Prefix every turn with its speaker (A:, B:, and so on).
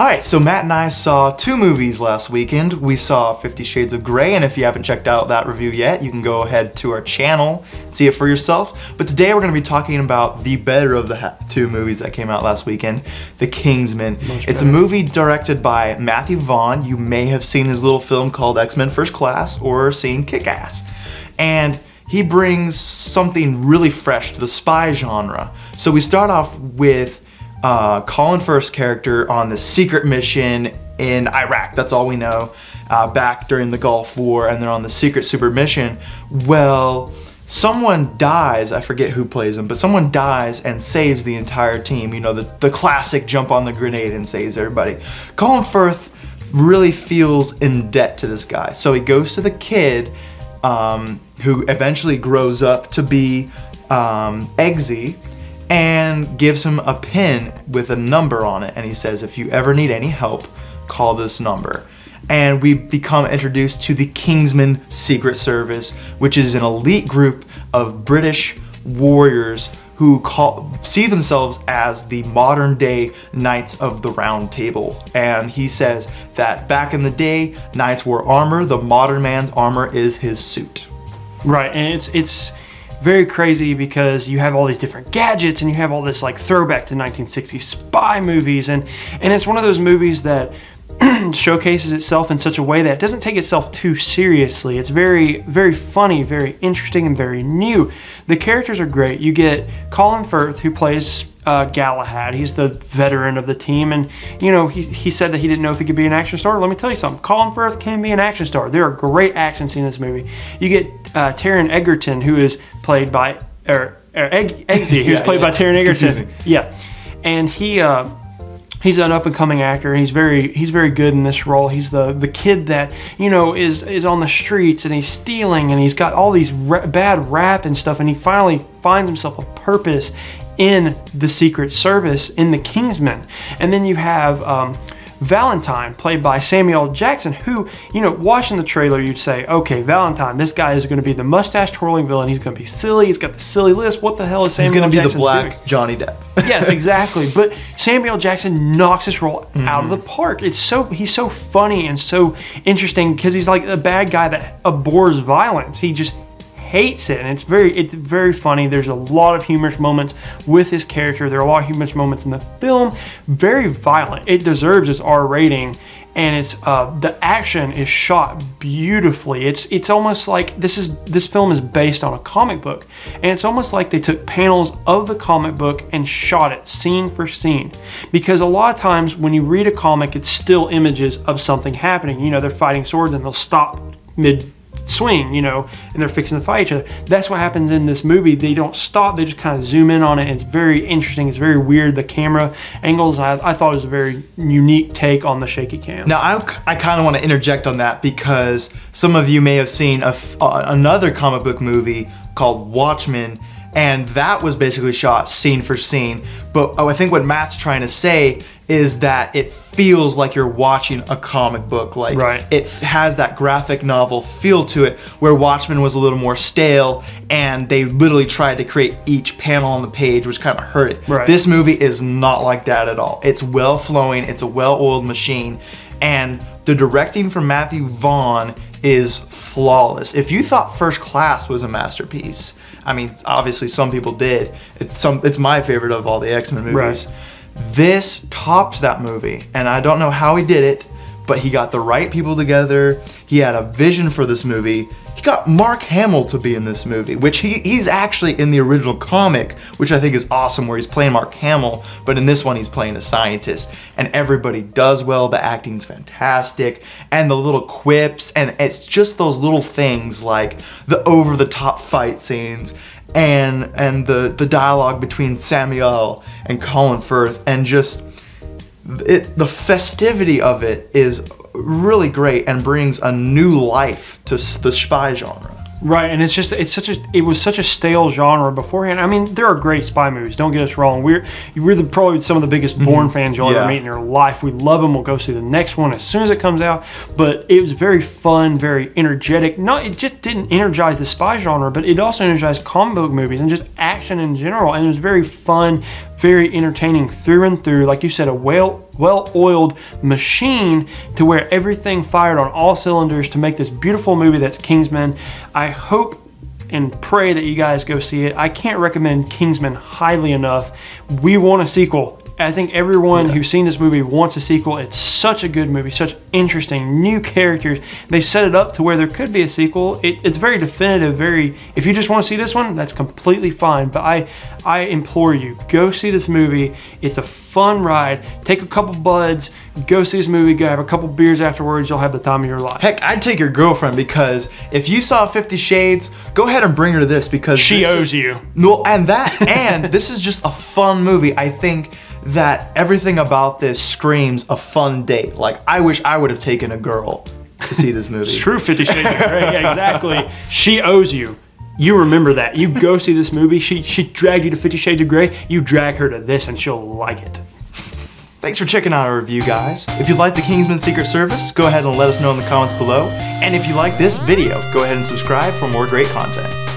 A: Alright, so Matt and I saw 2 movies last weekend. We saw 50 Shades of Grey, and if you haven't checked out that review yet, you can go ahead to our channel and see it for yourself. But today we're going to be talking about the better of the 2 movies that came out last weekend, The Kingsman. It's a movie directed by Matthew Vaughn. You may have seen his little film called X-Men First Class or seen Kick-Ass. And he brings something really fresh to the spy genre. So we start off with Colin Firth's character on the secret mission in Iraq. That's all we know. Back during the Gulf War, and they're on the secret super mission. Well, someone dies. I forget who plays him, but someone dies and saves the entire team. You know, the classic jump on the grenade and saves everybody. Colin Firth really feels in debt to this guy, so he goes to the kid who eventually grows up to be Eggsy, and gives him a pin with a number on it, and he says, if you ever need any help, call this number. And we become introduced to the Kingsman Secret Service, which is an elite group of British warriors who see themselves as the modern day Knights of the Round Table. And he says that back in the day, knights wore armor, the modern man's armor is his suit.
B: Right, and it's very crazy because you have all these different gadgets and you have all this like throwback to 1960s spy movies, and it's one of those movies that showcases itself in such a way that it doesn't take itself too seriously. It's very, very funny, very interesting, and very new. The characters are great. You get Colin Firth, who plays Galahad. He's the veteran of the team, and you know, he said that he didn't know if he could be an action star. Let me tell you something. Colin Firth can be an action star. There are great action scenes in this movie. You get Taron Egerton, who is played by Eggsy, who's played by Taron Egerton. Yeah, and he's an up-and-coming actor, and he's very good in this role. He's the kid that, you know, is on the streets, and he's stealing, and he's got all these bad rap and stuff, and he finally finds himself a purpose in the Secret Service, in the Kingsman. And then you have Valentine, played by Samuel L. Jackson, who, you know, watching the trailer, you'd say, okay, Valentine, this guy is going to be the mustache-twirling villain. He's going to be silly. He's got the silly lisp. What the hell is Samuel L. Jackson doing?
A: He's going to be the black Johnny Depp.
B: Yes, exactly. But Samuel L. Jackson knocks this role out of the park. He's so funny and so interesting because he's like a bad guy that abhors violence. He just hates it, and it's very funny. There's a lot of humorous moments with his character. There are a lot of humorous moments in the film. Very violent. It deserves its R rating, and it's the action is shot beautifully. It's almost like this film is based on a comic book, and it's almost like they took panels of the comic book and shot it scene for scene. Because a lot of times when you read a comic, it's still images of something happening. You know, they're fighting swords and they'll stop mid swing, you know, and they're fixing to fight each other. That's what happens in this movie. They don't stop, they just kind of zoom in on it, and it's very interesting. It's very weird, the camera angles. I thought it was a very unique take on the shaky cam.
A: Now I kind of want to interject on that because some of you may have seen another comic book movie called Watchmen, and that was basically shot scene for scene. But I think what Matt's trying to say is that it feels like you're watching a comic book. Like, it has that graphic novel feel to it, where Watchmen was a little more stale, and they literally tried to create each panel on the page, which kind of hurt it. This movie is not like that at all. It's well flowing, it's a well-oiled machine, and the directing from Matthew Vaughn is flawless. If you thought First Class was a masterpiece, I mean, obviously some people did. It's my favorite of all the X-Men movies. This tops that movie, and I don't know how he did it, but he got the right people together. He had a vision for this movie. He got Mark Hamill to be in this movie, which he's actually in the original comic, which I think is awesome, where he's playing Mark Hamill, but in this one he's playing a scientist. And everybody does well, the acting's fantastic, and the little quips, and it's just those little things like the over-the-top fight scenes, and the dialogue between Samuel and Colin Firth, and just the festivity of it is really great and brings a new life to the spy genre.
B: Right, and it was such a stale genre beforehand. I mean, there are great spy movies, don't get us wrong. We're probably some of the biggest Bourne fans you'll ever meet in your life. We love them. We'll go see the next one as soon as it comes out. But it was very fun, very energetic. It just didn't energize the spy genre, but it also energized comic book movies and just action in general. And it was very fun, very entertaining through and through. Like you said, a well well-oiled machine to where everything fired on all cylinders to make this beautiful movie that's Kingsman. I hope and pray that you guys go see it. I can't recommend Kingsman highly enough. We want a sequel. I think everyone who's seen this movie wants a sequel. It's such a good movie, such interesting new characters. They set it up to where there could be a sequel. It's very definitive, if you just want to see this one, that's completely fine. But I implore you, go see this movie. It's a fun ride. Take a couple buds, go see this movie, go have a couple beers afterwards, you'll have the time of your life.
A: Heck, I'd take your girlfriend, because if you saw 50 Shades, go ahead and bring her to this, because
B: she owes you.
A: No, and this is just a fun movie. I think that everything about this screams a fun date. Like, I wish I would have taken a girl to see this movie.
B: It's true, 50 Shades of Grey. Yeah, exactly. She owes you. You remember that. You go see this movie. She dragged you to 50 Shades of Grey. You drag her to this and she'll like it.
A: Thanks for checking out our review, guys. If you like the Kingsman Secret Service, go ahead and let us know in the comments below. And if you like this video, go ahead and subscribe for more great content.